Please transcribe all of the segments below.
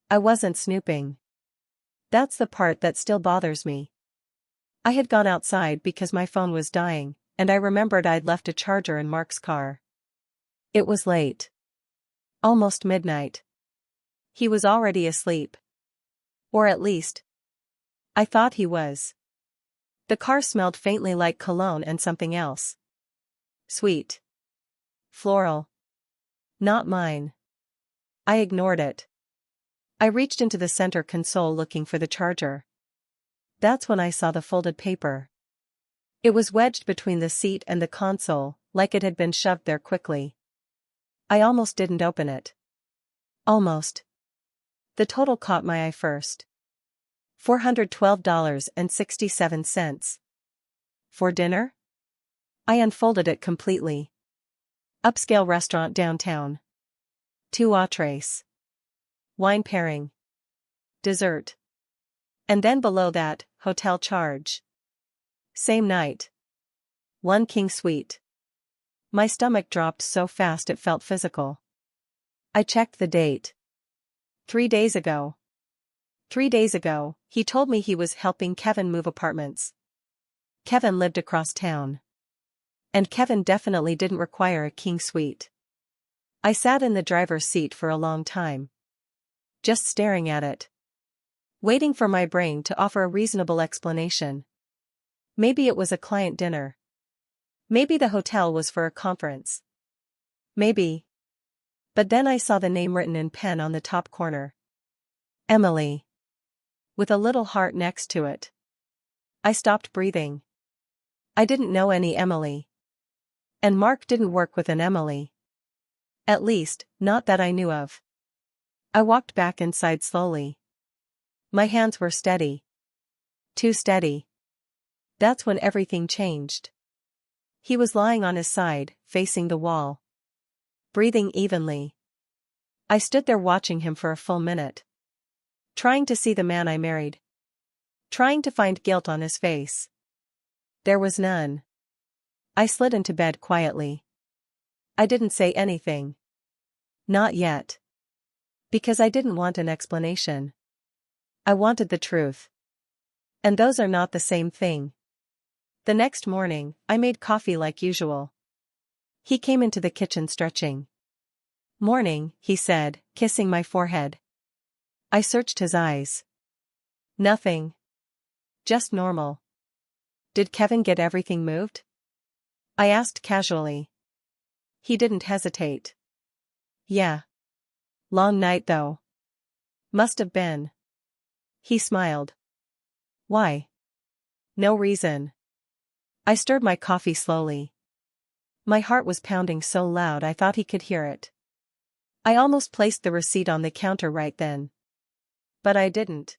I wasn't snooping. That's the part that still bothers me. I had gone outside because my phone was dying, and I remembered I'd left a charger in Mark's car. It was late. Almost midnight. He was already asleep. Or at least, I thought he was. The car smelled faintly like cologne and something else. Sweet. Floral. Not mine. I ignored it. I reached into the center console looking for the charger. That's when I saw the folded paper. It was wedged between the seat and the console, like it had been shoved there quickly. I almost didn't open it. Almost. The total caught my eye first. $412.67. For dinner? I unfolded it completely. Upscale restaurant downtown. 2 entrees. Wine pairing. Dessert. And then below that, hotel charge. Same night. 1 king suite. My stomach dropped so fast it felt physical. I checked the date. 3 days ago. 3 days ago, he told me he was helping Kevin move apartments. Kevin lived across town. And Kevin definitely didn't require a king suite. I sat in the driver's seat for a long time. Just staring at it. Waiting for my brain to offer a reasonable explanation. Maybe it was a client dinner. Maybe the hotel was for a conference. Maybe. But then I saw the name written in pen on the top corner. Emily. With a little heart next to it. I stopped breathing. I didn't know any Emily. And Mark didn't work with an Emily. At least, not that I knew of. I walked back inside slowly. My hands were steady. Too steady. That's when everything changed. He was lying on his side, facing the wall. Breathing evenly. I stood there watching him for a full minute. Trying to see the man I married. Trying to find guilt on his face. There was none. I slid into bed quietly. I didn't say anything. Not yet. Because I didn't want an explanation. I wanted the truth. And those are not the same thing. The next morning, I made coffee like usual. He came into the kitchen stretching. "Morning," he said, kissing my forehead. I searched his eyes. Nothing. Just normal. "Did Kevin get everything moved?" I asked casually. He didn't hesitate. "Yeah. Long night though." "Must have been." He smiled. "Why?" "No reason." I stirred my coffee slowly. My heart was pounding so loud I thought he could hear it. I almost placed the receipt on the counter right then. But I didn't.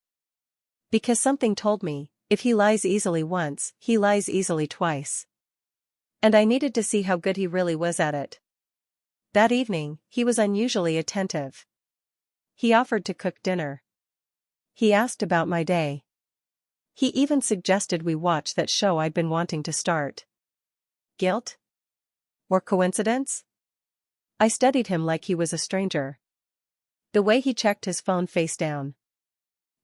Because something told me, if he lies easily once, he lies easily twice. And I needed to see how good he really was at it. That evening, he was unusually attentive. He offered to cook dinner. He asked about my day. He even suggested we watch that show I'd been wanting to start. Guilt? Or coincidence? I studied him like he was a stranger. The way he checked his phone face down.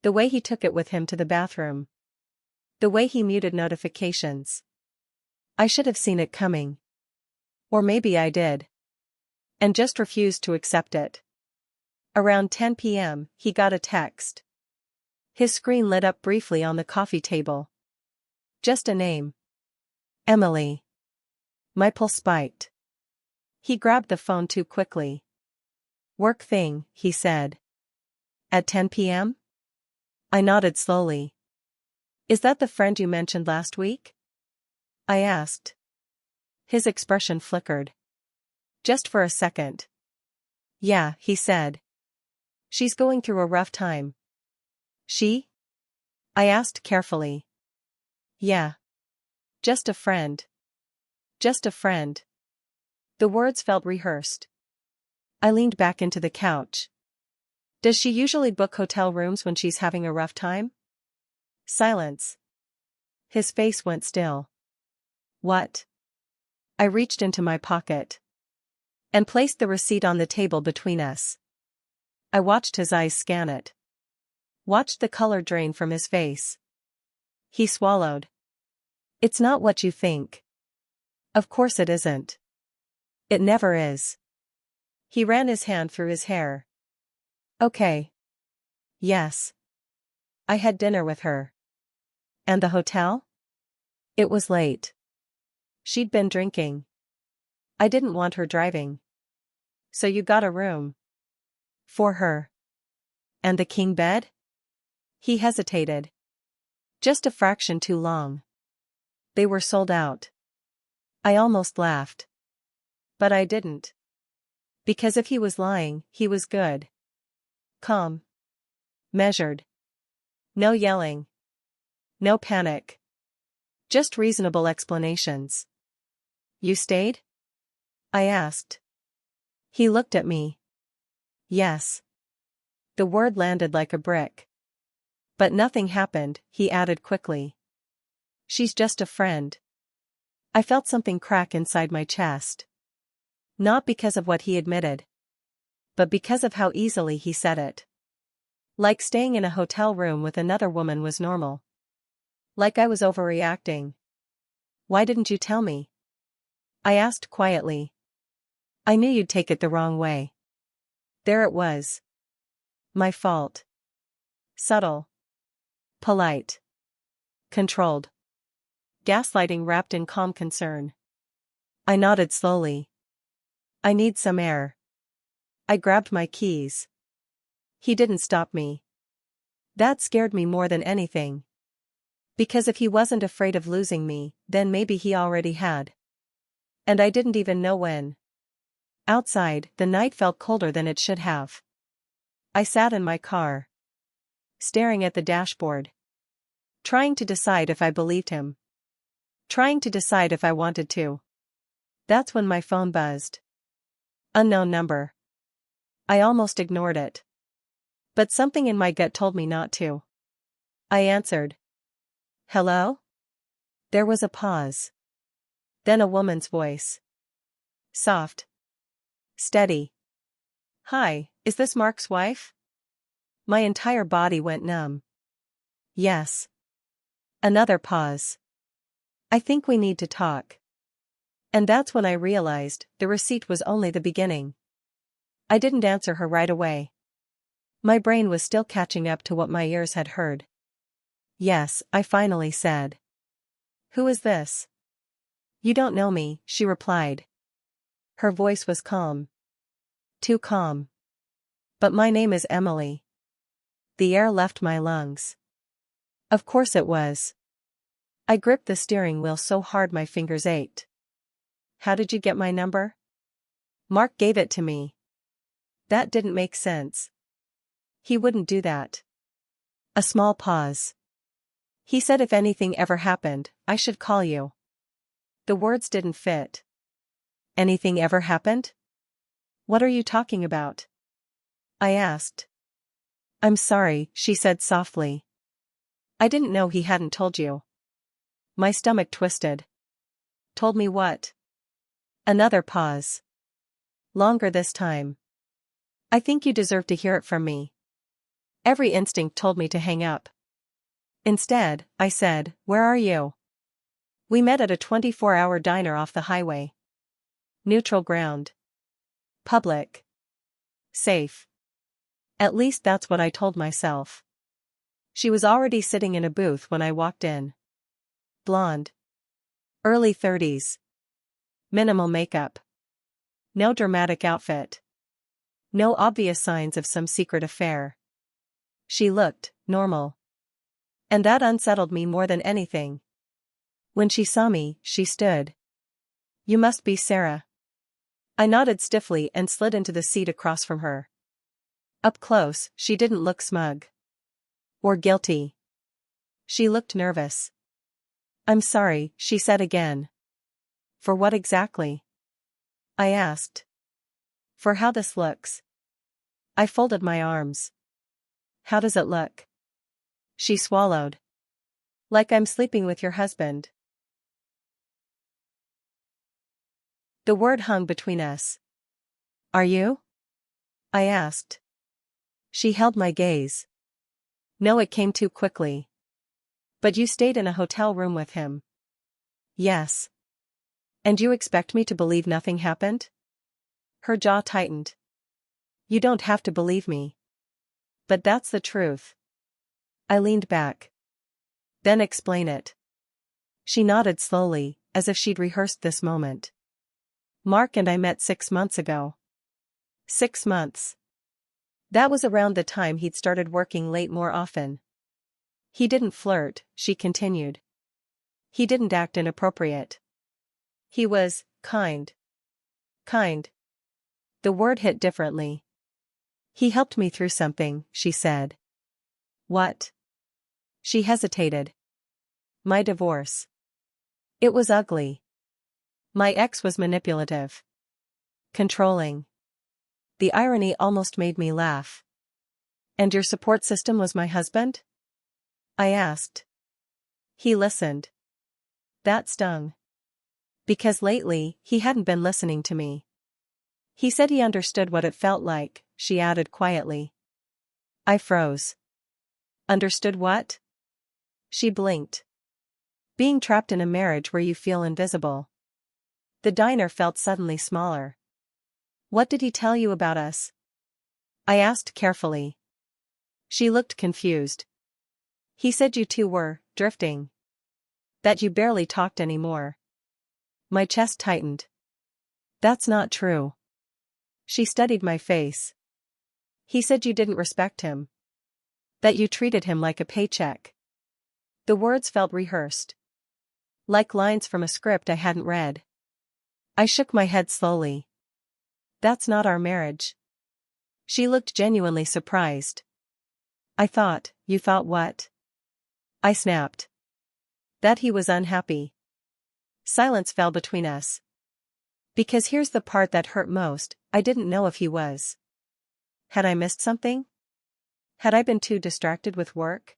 The way he took it with him to the bathroom. The way he muted notifications. I should have seen it coming. Or maybe I did. And just refused to accept it. Around 10 p.m., he got a text. His screen lit up briefly on the coffee table. Just a name. Emily. My pulse spiked. He grabbed the phone too quickly. "Work thing," he said. "At 10 p.m.? I nodded slowly. "Is that the friend you mentioned last week?" I asked. His expression flickered. Just for a second. "Yeah," he said. "She's going through a rough time." "She?" I asked carefully. "Yeah. Just a friend. Just a friend." The words felt rehearsed. I leaned back into the couch. "Does she usually book hotel rooms when she's having a rough time?" Silence. His face went still. "What?" I reached into my pocket. And placed the receipt on the table between us. I watched his eyes scan it. Watched the color drain from his face. He swallowed. It's not what you think. Of course it isn't. It never is. He ran his hand through his hair. Okay. Yes. I had dinner with her. And the hotel? It was late. She'd been drinking. I didn't want her driving. So you got a room. For her. And the king bed? He hesitated. Just a fraction too long. They were sold out. I almost laughed. But I didn't. Because if he was lying, he was good. Calm. Measured. No yelling. No panic. Just reasonable explanations. You stayed? I asked. He looked at me. Yes. The word landed like a brick. But nothing happened, he added quickly. She's just a friend. I felt something crack inside my chest. Not because of what he admitted. But because of how easily he said it. Like staying in a hotel room with another woman was normal. Like I was overreacting. Why didn't you tell me? I asked quietly. I knew you'd take it the wrong way. There it was. My fault. Subtle. Polite. Controlled. Gaslighting wrapped in calm concern. I nodded slowly. I need some air. I grabbed my keys. He didn't stop me. That scared me more than anything. Because if he wasn't afraid of losing me, then maybe he already had. And I didn't even know when. Outside, the night felt colder than it should have. I sat in my car. Staring at the dashboard. Trying to decide if I believed him. Trying to decide if I wanted to. That's when my phone buzzed. Unknown number. I almost ignored it. But something in my gut told me not to. I answered. Hello? There was a pause. Then a woman's voice. Soft. Steady. Hi, is this Mark's wife? My entire body went numb. Yes. Another pause. I think we need to talk. And that's when I realized the receipt was only the beginning. I didn't answer her right away. My brain was still catching up to what my ears had heard. Yes, I finally said. Who is this? You don't know me, she replied. Her voice was calm. Too calm. But my name is Emily. The air left my lungs. Of course it was. I gripped the steering wheel so hard my fingers ached. How did you get my number? Mark gave it to me. That didn't make sense. He wouldn't do that. A small pause. He said if anything ever happened, I should call you. The words didn't fit. Anything ever happened? What are you talking about? I asked. I'm sorry, she said softly. I didn't know he hadn't told you. My stomach twisted. Told me what? Another pause. Longer this time. I think you deserve to hear it from me. Every instinct told me to hang up. Instead, I said, where are you? We met at a 24-hour diner off the highway. Neutral ground. Public. Safe. At least that's what I told myself. She was already sitting in a booth when I walked in. Blonde. Early 30s. Minimal makeup. No dramatic outfit. No obvious signs of some secret affair. She looked normal. And that unsettled me more than anything. When she saw me, she stood. You must be Sarah. I nodded stiffly and slid into the seat across from her. Up close, she didn't look smug. Or guilty. She looked nervous. I'm sorry, she said again. For what exactly? I asked. For how this looks. I folded my arms. How does it look? She swallowed. Like I'm sleeping with your husband. The word hung between us. Are you? I asked. She held my gaze. No, it came too quickly. But you stayed in a hotel room with him. Yes. And you expect me to believe nothing happened? Her jaw tightened. You don't have to believe me. But that's the truth. I leaned back. Then explain it. She nodded slowly, as if she'd rehearsed this moment. Mark and I met 6 months ago. 6 months. That was around the time he'd started working late more often. He didn't flirt, she continued. He didn't act inappropriate. He was kind. Kind. The word hit differently. He helped me through something, she said. What? She hesitated. My divorce. It was ugly. My ex was manipulative. Controlling. The irony almost made me laugh. And your support system was my husband? I asked. He listened. That stung. Because lately, he hadn't been listening to me. He said he understood what it felt like, she added quietly. I froze. Understood what? She blinked. Being trapped in a marriage where you feel invisible. The diner felt suddenly smaller. What did he tell you about us? I asked carefully. She looked confused. He said you two were drifting. That you barely talked anymore. My chest tightened. That's not true. She studied my face. He said you didn't respect him. That you treated him like a paycheck. The words felt rehearsed. Like lines from a script I hadn't read. I shook my head slowly. That's not our marriage. She looked genuinely surprised. You thought what? I snapped. That he was unhappy. Silence fell between us. Because here's the part that hurt most, I didn't know if he was. Had I missed something? Had I been too distracted with work?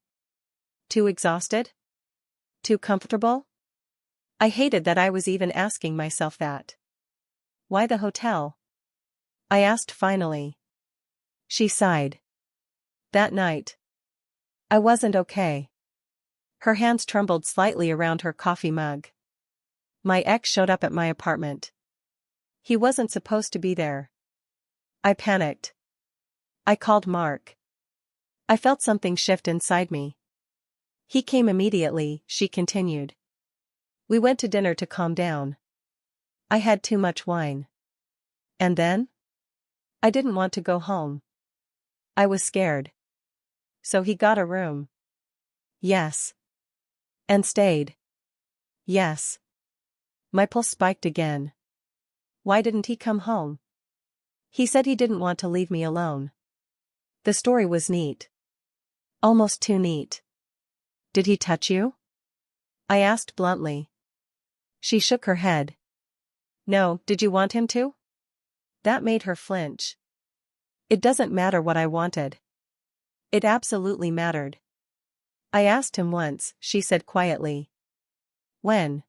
Too exhausted? Too comfortable? I hated that I was even asking myself that. Why the hotel? I asked finally. She sighed. That night. I wasn't okay. Her hands trembled slightly around her coffee mug. My ex showed up at my apartment. He wasn't supposed to be there. I panicked. I called Mark. I felt something shift inside me. He came immediately, she continued. We went to dinner to calm down. I had too much wine. And then? I didn't want to go home. I was scared. So he got a room. Yes. And stayed. Yes. My pulse spiked again. Why didn't he come home? He said he didn't want to leave me alone. The story was neat. Almost too neat. Did he touch you? I asked bluntly. She shook her head. No, did you want him to? That made her flinch. It doesn't matter what I wanted. It absolutely mattered. I asked him once, she said quietly. When?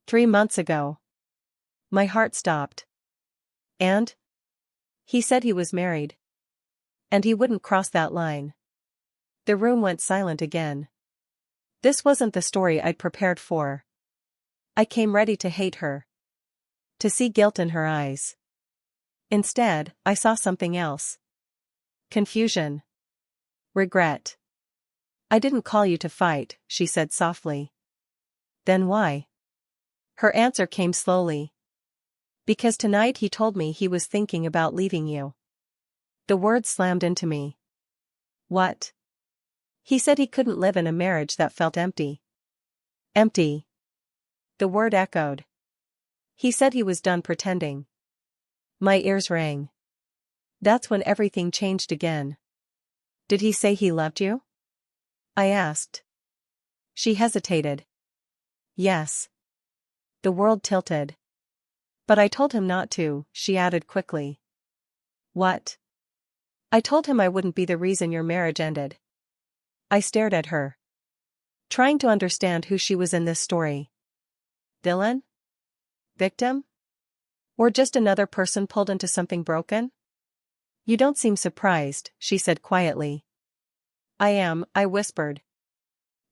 3 months ago. My heart stopped. And? He said he was married. And he wouldn't cross that line. The room went silent again. This wasn't the story I'd prepared for. I came ready to hate her. To see guilt in her eyes. Instead, I saw something else. Confusion. Regret. I didn't call you to fight, she said softly. Then why? Her answer came slowly. Because tonight he told me he was thinking about leaving you. The words slammed into me. What? He said he couldn't live in a marriage that felt empty. Empty. The word echoed. He said he was done pretending. My ears rang. That's when everything changed again. Did he say he loved you? I asked. She hesitated. Yes. The world tilted. But I told him not to, she added quickly. What? I told him I wouldn't be the reason your marriage ended. I stared at her. Trying to understand who she was in this story. Villain? Victim? Or just another person pulled into something broken? You don't seem surprised, she said quietly. I am, I whispered.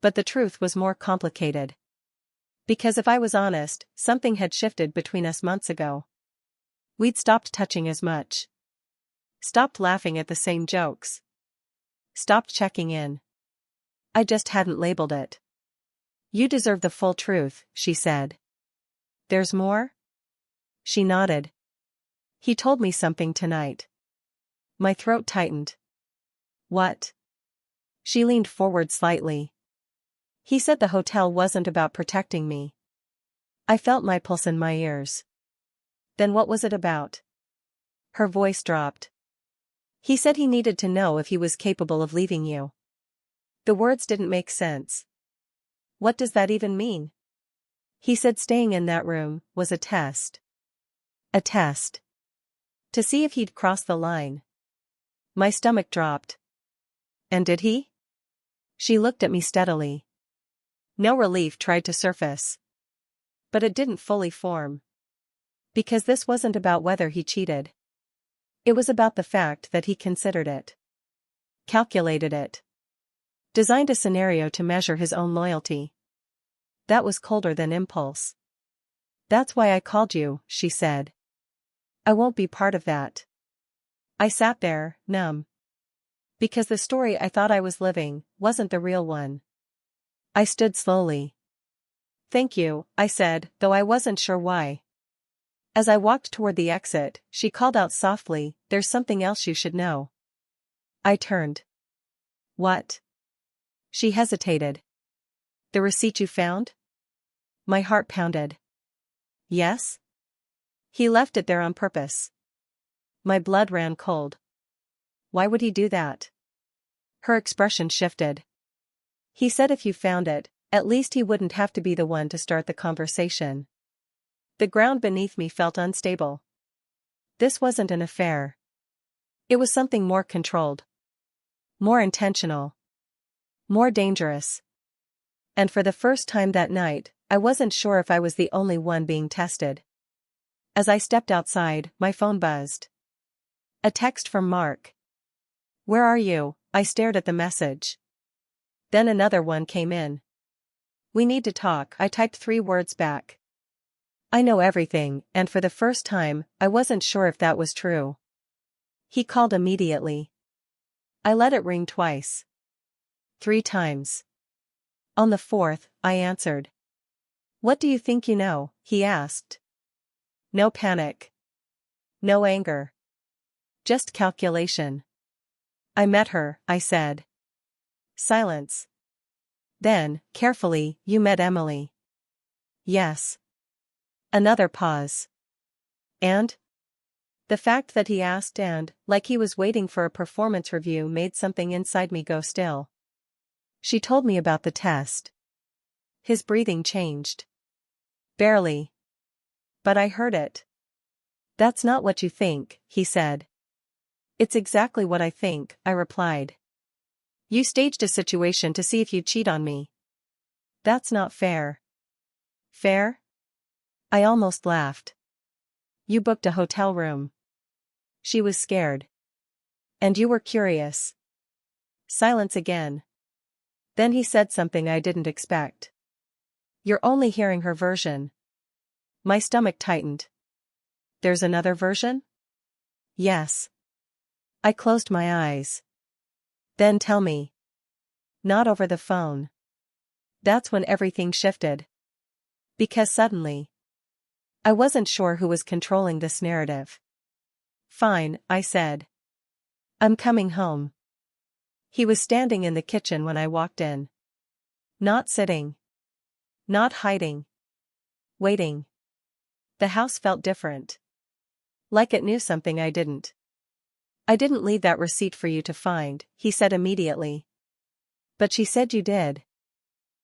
But the truth was more complicated. Because if I was honest, something had shifted between us months ago. We'd stopped touching as much. Stopped laughing at the same jokes. Stopped checking in. I just hadn't labeled it. You deserve the full truth, she said. There's more? She nodded. He told me something tonight. My throat tightened. What? She leaned forward slightly. He said the hotel wasn't about protecting me. I felt my pulse in my ears. Then what was it about? Her voice dropped. He said he needed to know if he was capable of leaving you. The words didn't make sense. What does that even mean? He said staying in that room was a test. A test. To see if he'd cross the line. My stomach dropped. And did he? She looked at me steadily. No relief tried to surface. But it didn't fully form. Because this wasn't about whether he cheated. It was about the fact that he considered it. Calculated it. Designed a scenario to measure his own loyalty. That was colder than impulse. That's why I called you, she said. I won't be part of that. I sat there, numb. Because the story I thought I was living wasn't the real one. I stood slowly. Thank you, I said, though I wasn't sure why. As I walked toward the exit, she called out softly, there's something else you should know. I turned. What? She hesitated. The receipt you found? My heart pounded. Yes? He left it there on purpose. My blood ran cold. Why would he do that? Her expression shifted. He said if you found it, at least he wouldn't have to be the one to start the conversation. The ground beneath me felt unstable. This wasn't an affair. It was something more controlled. More intentional. More dangerous. And for the first time that night, I wasn't sure if I was the only one being tested. As I stepped outside, my phone buzzed. A text from Mark. Where are you? I stared at the message. Then another one came in. We need to talk, I typed 3 words back. I know everything, and for the first time, I wasn't sure if that was true. He called immediately. I let it ring twice. 3 times. On the 4th, I answered. What do you think you know? He asked. No panic. No anger. Just calculation. I met her, I said. Silence. Then, carefully, you met Emily. Yes. Another pause. And? The fact that he asked and, like he was waiting for a performance review, made something inside me go still. She told me about the test. His breathing changed. Barely. But I heard it. That's not what you think, he said. It's exactly what I think, I replied. You staged a situation to see if you'd cheat on me. That's not fair. Fair? I almost laughed. You booked a hotel room. She was scared. And you were curious. Silence again. Then he said something I didn't expect. You're only hearing her version. My stomach tightened. There's another version? Yes. I closed my eyes. Then tell me. Not over the phone. That's when everything shifted. Because suddenly, I wasn't sure who was controlling this narrative. Fine, I said. I'm coming home. He was standing in the kitchen when I walked in. Not sitting. Not hiding. Waiting. The house felt different. Like it knew something I didn't. I didn't leave that receipt for you to find, he said immediately. But she said you did.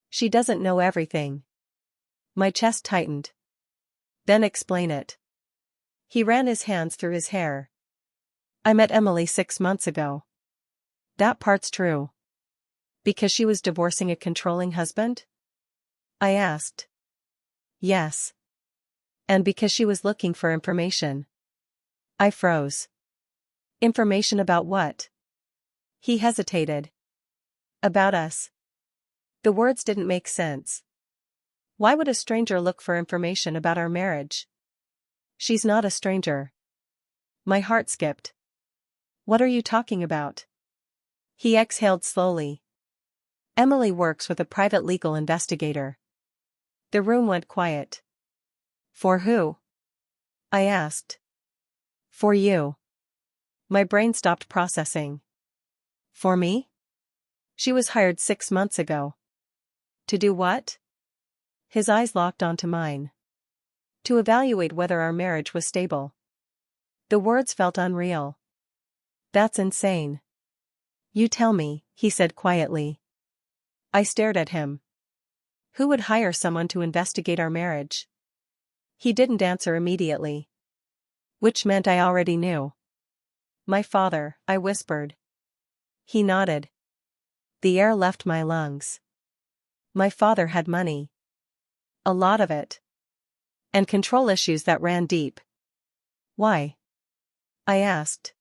She doesn't know everything. My chest tightened. Then explain it. He ran his hands through his hair. I met Emily 6 months ago. That part's true. Because she was divorcing a controlling husband? I asked. Yes. And because she was looking for information. I froze. Information about what? He hesitated. About us. The words didn't make sense. Why would a stranger look for information about our marriage? She's not a stranger. My heart skipped. What are you talking about? He exhaled slowly. Emily works with a private legal investigator. The room went quiet. For who? I asked. For you. My brain stopped processing. For me? She was hired 6 months ago. To do what? His eyes locked onto mine. To evaluate whether our marriage was stable. The words felt unreal. That's insane. You tell me, he said quietly. I stared at him. Who would hire someone to investigate our marriage? He didn't answer immediately. Which meant I already knew. My father, I whispered. He nodded. The air left my lungs. My father had money. A lot of it. And control issues that ran deep. Why? I asked.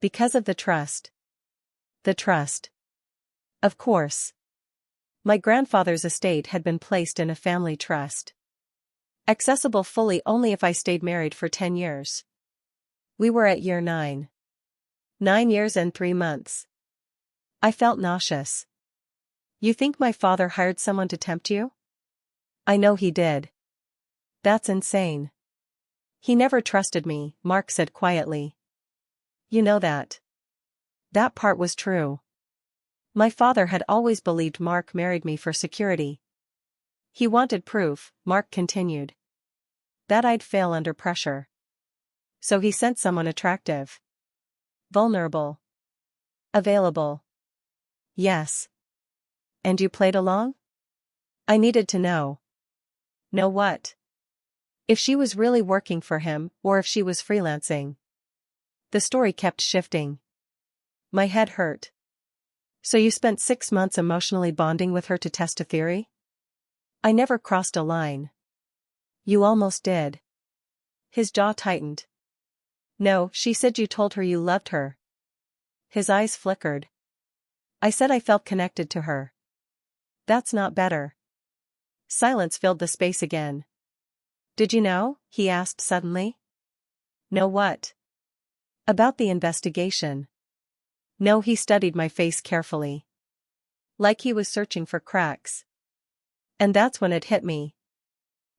Because of the trust. The trust. Of course. My grandfather's estate had been placed in a family trust. Accessible fully only if I stayed married for 10 years. We were at year 9. 9 years and 3 months. I felt nauseous. You think my father hired someone to tempt you? I know he did. That's insane. He never trusted me, Mark said quietly. You know that. That part was true. My father had always believed Mark married me for security. He wanted proof, Mark continued. That I'd fail under pressure. So he sent someone attractive. Vulnerable. Available. Yes. And you played along? I needed to know. Know what? If she was really working for him, or if she was freelancing. The story kept shifting. My head hurt. So you spent 6 months emotionally bonding with her to test a theory? I never crossed a line. You almost did. His jaw tightened. No, she said you told her you loved her. His eyes flickered. I said I felt connected to her. That's not better. Silence filled the space again. Did you know? He asked suddenly. Know what? About the investigation. No, he studied my face carefully. Like he was searching for cracks. And that's when it hit me.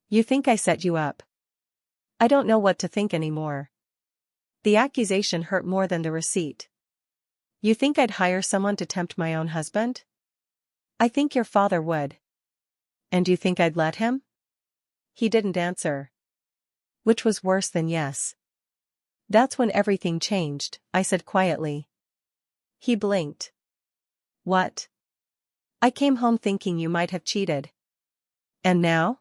You think I set you up? I don't know what to think anymore. The accusation hurt more than the receipt. You think I'd hire someone to tempt my own husband? I think your father would. And you think I'd let him? He didn't answer. Which was worse than yes. That's when everything changed, I said quietly. He blinked. What? I came home thinking you might have cheated. And now?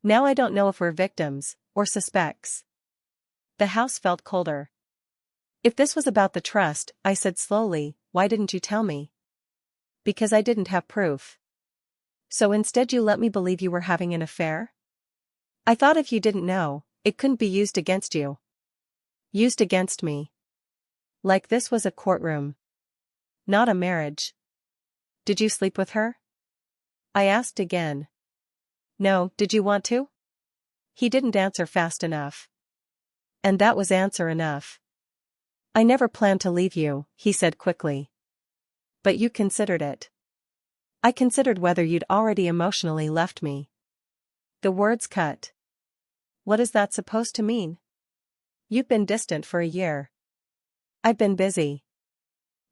Now I don't know if we're victims, or suspects. The house felt colder. If this was about the trust, I said slowly, why didn't you tell me? Because I didn't have proof. So instead you let me believe you were having an affair? I thought if you didn't know, it couldn't be used against you. Used against me. Like this was a courtroom. Not a marriage. Did you sleep with her? I asked again. No, did you want to? He didn't answer fast enough. And that was answer enough. I never planned to leave you, he said quickly. But you considered it. I considered whether you'd already emotionally left me. The words cut. What is that supposed to mean? You've been distant for a year. I've been busy.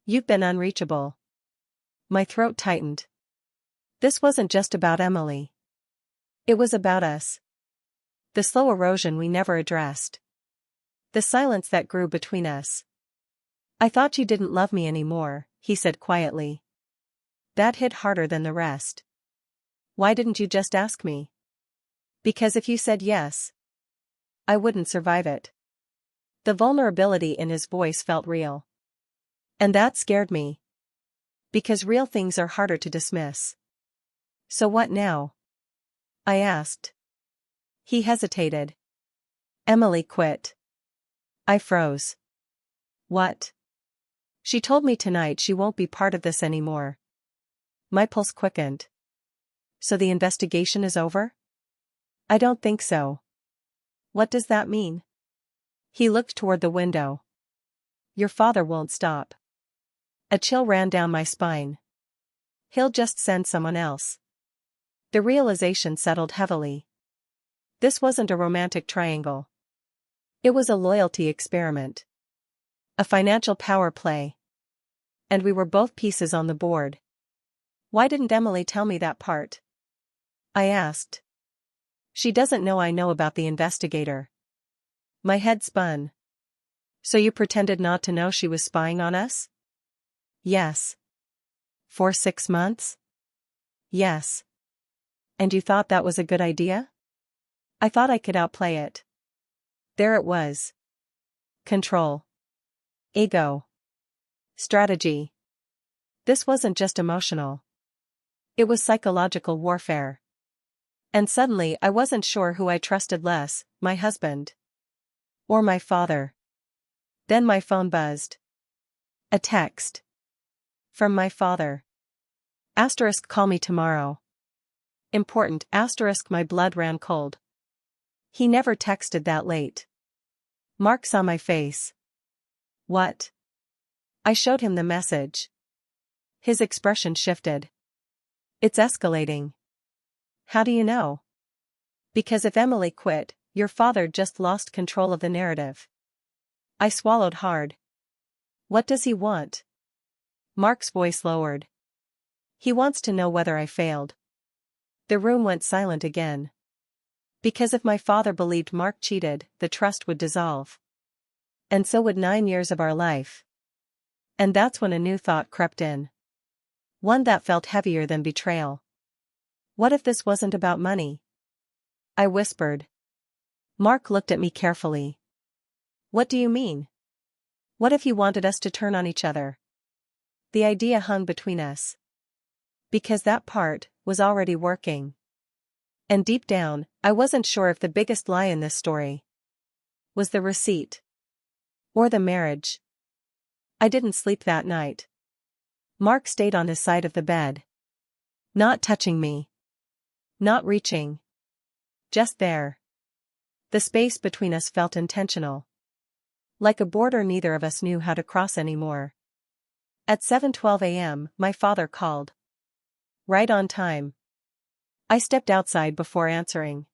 You've been unreachable. My throat tightened. This wasn't just about Emily. It was about us. The slow erosion we never addressed. The silence that grew between us. I thought you didn't love me anymore, he said quietly. That hit harder than the rest. Why didn't you just ask me? Because if you said yes, I wouldn't survive it. The vulnerability in his voice felt real. And that scared me. Because real things are harder to dismiss. So what now? I asked. He hesitated. Emily quit. I froze. What? She told me tonight she won't be part of this anymore. My pulse quickened. So the investigation is over? I don't think so. What does that mean? He looked toward the window. Your father won't stop. A chill ran down my spine. He'll just send someone else. The realization settled heavily. This wasn't a romantic triangle. It was a loyalty experiment. A financial power play. And we were both pieces on the board. Why didn't Emily tell me that part? I asked. She doesn't know I know about the investigator. My head spun. So you pretended not to know she was spying on us? Yes. For 6 months? Yes. And you thought that was a good idea? I thought I could outplay it. There it was. Control. Ego. Strategy. This wasn't just emotional. It was psychological warfare. And suddenly I wasn't sure who I trusted less, my husband. Or my father. Then my phone buzzed. A text. From my father. Asterisk call me tomorrow. Important asterisk my blood ran cold. He never texted that late. Mark saw my face. What? I showed him the message. His expression shifted. It's escalating. How do you know? Because if Emily quit, your father just lost control of the narrative. I swallowed hard. What does he want? Mark's voice lowered. He wants to know whether I failed. The room went silent again. Because if my father believed Mark cheated, the trust would dissolve. And so would 9 years of our life. And that's when a new thought crept in. One that felt heavier than betrayal. What if this wasn't about money? I whispered. Mark looked at me carefully. What do you mean? What if he wanted us to turn on each other? The idea hung between us. Because that part was already working. And deep down, I wasn't sure if the biggest lie in this story was the receipt or the marriage. I didn't sleep that night. Mark stayed on his side of the bed. Not touching me. Not reaching. Just there. The space between us felt intentional. Like a border neither of us knew how to cross anymore. At 7:12 a.m., my father called. Right on time. I stepped outside before answering.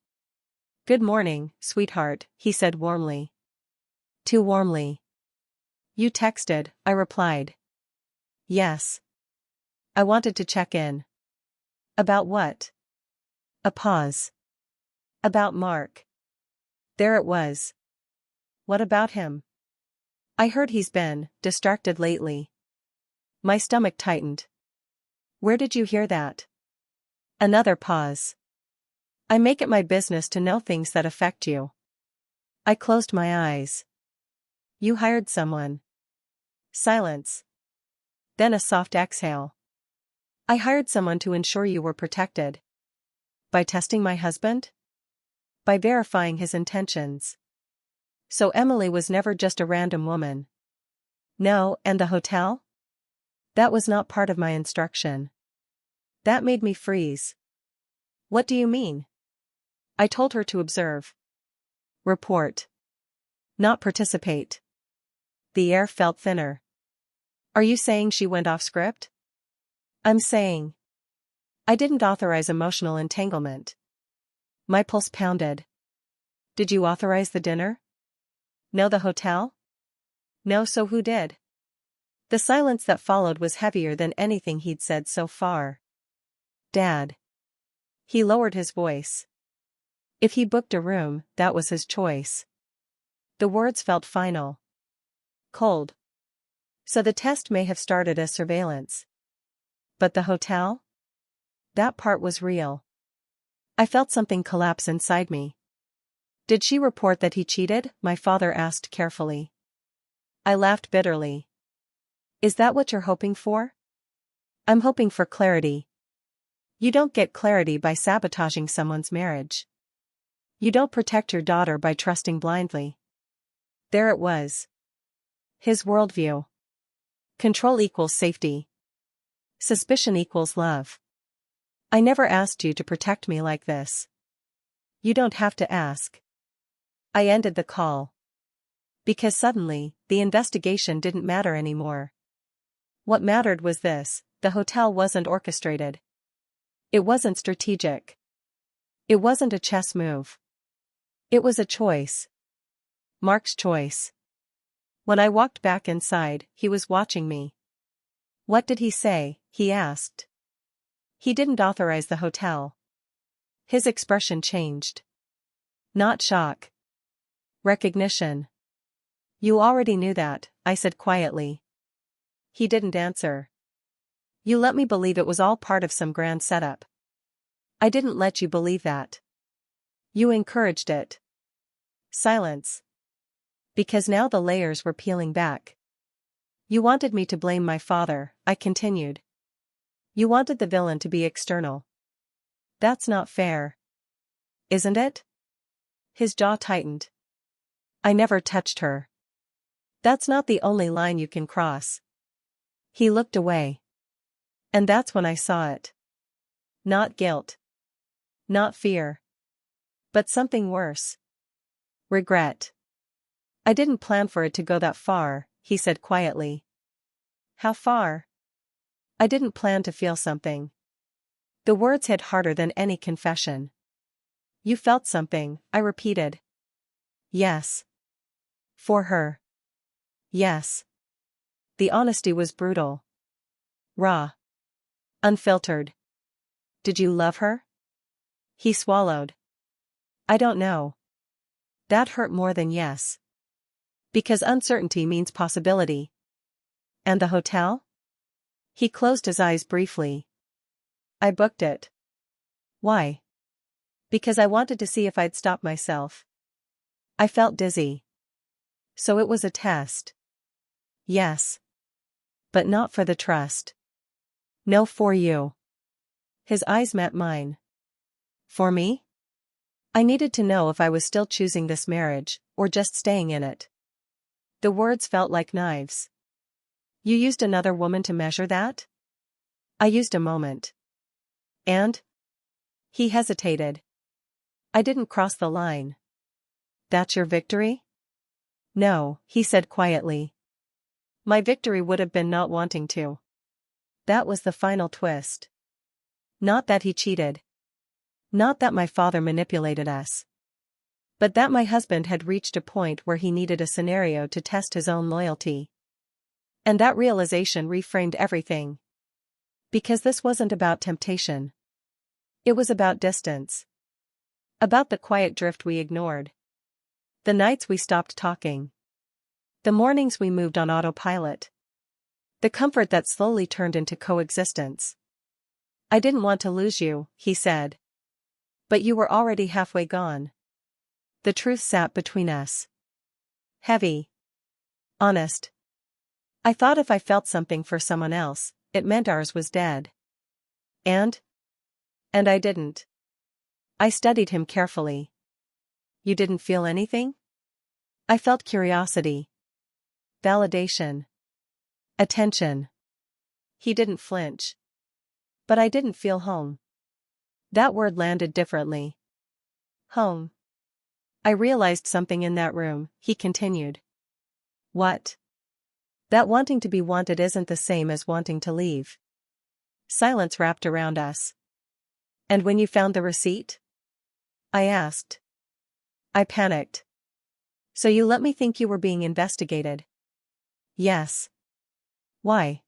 Good morning, sweetheart, he said warmly. Too warmly. You texted, I replied. Yes. I wanted to check in. About what? A pause. About Mark. There it was. What about him? I heard he's been distracted lately. My stomach tightened. Where did you hear that? Another pause. I make it my business to know things that affect you. I closed my eyes. You hired someone. Silence. Then a soft exhale. I hired someone to ensure you were protected. By testing my husband? By verifying his intentions. So Emily was never just a random woman. No, and the hotel? That was not part of my instruction. That made me freeze. What do you mean? I told her to observe. Report. Not participate. The air felt thinner. Are you saying she went off script? I'm saying. I didn't authorize emotional entanglement. My pulse pounded. Did you authorize the dinner? No, the hotel? No, so who did? The silence that followed was heavier than anything he'd said so far. Dad. He lowered his voice. If he booked a room, that was his choice. The words felt final. Cold. So the test may have started as surveillance. But the hotel? That part was real. I felt something collapse inside me. Did she report that he cheated? My father asked carefully. I laughed bitterly. Is that what you're hoping for? I'm hoping for clarity. You don't get clarity by sabotaging someone's marriage. You don't protect your daughter by trusting blindly. There it was. His worldview. Control equals safety. Suspicion equals love. I never asked you to protect me like this. You don't have to ask. I ended the call. Because suddenly, the investigation didn't matter anymore. What mattered was this: the hotel wasn't orchestrated. It wasn't strategic. It wasn't a chess move. It was a choice. Mark's choice. When I walked back inside, he was watching me. What did he say? He asked. He didn't authorize the hotel. His expression changed. Not shock. Recognition. You already knew that, I said quietly. He didn't answer. You let me believe it was all part of some grand setup. I didn't let you believe that. You encouraged it. Silence. Because now the layers were peeling back. You wanted me to blame my father, I continued. You wanted the villain to be external. That's not fair. Isn't it? His jaw tightened. I never touched her. That's not the only line you can cross. He looked away. And that's when I saw it. Not guilt. Not fear. But something worse. Regret. I didn't plan for it to go that far, he said quietly. How far? I didn't plan to feel something. The words hit harder than any confession. You felt something, I repeated. Yes. For her. Yes. The honesty was brutal. Raw. Unfiltered. Did you love her? He swallowed. I don't know. That hurt more than yes. Because uncertainty means possibility. And the hotel? He closed his eyes briefly. I booked it. Why? Because I wanted to see if I'd stop myself. I felt dizzy. So it was a test. Yes. But not for the trust. No, for you. His eyes met mine. For me? I needed to know if I was still choosing this marriage, or just staying in it. The words felt like knives. You used another woman to measure that? I used a moment. And? He hesitated. I didn't cross the line. That's your victory? No, he said quietly. My victory would have been not wanting to. That was the final twist. Not that he cheated. Not that my father manipulated us. But that my husband had reached a point where he needed a scenario to test his own loyalty. And that realization reframed everything. Because this wasn't about temptation. It was about distance. About the quiet drift we ignored. The nights we stopped talking. The mornings we moved on autopilot. The comfort that slowly turned into coexistence. I didn't want to lose you, he said. But you were already halfway gone. The truth sat between us. Heavy. Honest. I thought if I felt something for someone else, it meant ours was dead. And I didn't. I studied him carefully. You didn't feel anything? I felt curiosity. Validation. Attention. He didn't flinch. But I didn't feel home. That word landed differently. Home. I realized something in that room, he continued. What? That wanting to be wanted isn't the same as wanting to leave. Silence wrapped around us. And when you found the receipt? I asked. I panicked. So you let me think you were being investigated? Yes. Why?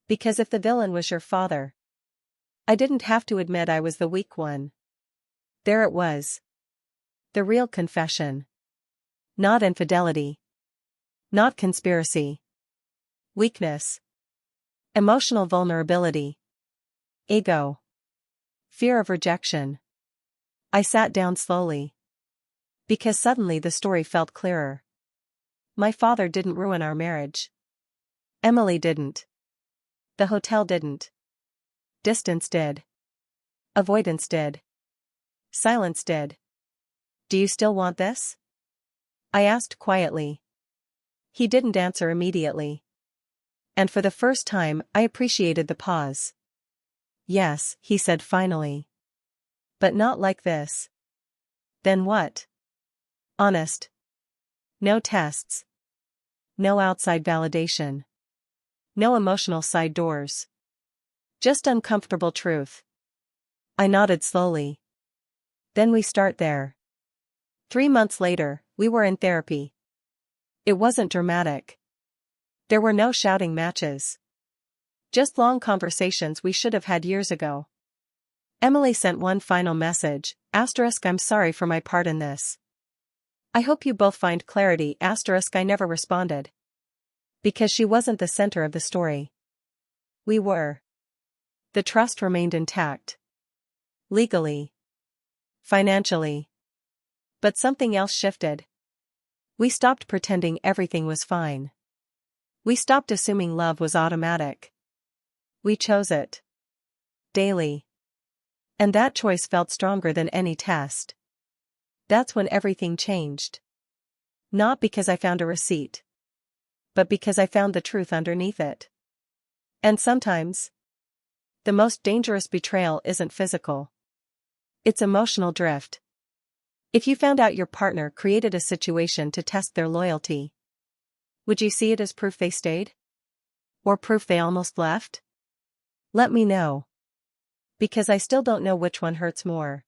Because if the villain was your father, I didn't have to admit I was the weak one. There it was. The real confession. Not infidelity. Not conspiracy. Weakness. Emotional vulnerability. Ego. Fear of rejection. I sat down slowly. Because suddenly the story felt clearer. My father didn't ruin our marriage. Emily didn't. The hotel didn't. Distance did. Avoidance did. Silence did. Do you still want this? I asked quietly. He didn't answer immediately. And for the first time, I appreciated the pause. Yes, he said finally. But not like this. Then what? Honest. No tests. No outside validation. No emotional side doors. Just uncomfortable truth. I nodded slowly. Then we start there. 3 months later, we were in therapy. It wasn't dramatic. There were no shouting matches. Just long conversations we should have had years ago. Emily sent one final message, I'm sorry for my part in this. I hope you both find clarity, I never responded. Because she wasn't the center of the story. We were. The trust remained intact. Legally. Financially. But something else shifted. We stopped pretending everything was fine. We stopped assuming love was automatic. We chose it. Daily. And that choice felt stronger than any test. That's when everything changed. Not because I found a receipt. But because I found the truth underneath it. And sometimes, the most dangerous betrayal isn't physical. It's emotional drift. If you found out your partner created a situation to test their loyalty, would you see it as proof they stayed? Or proof they almost left? Let me know. Because I still don't know which one hurts more.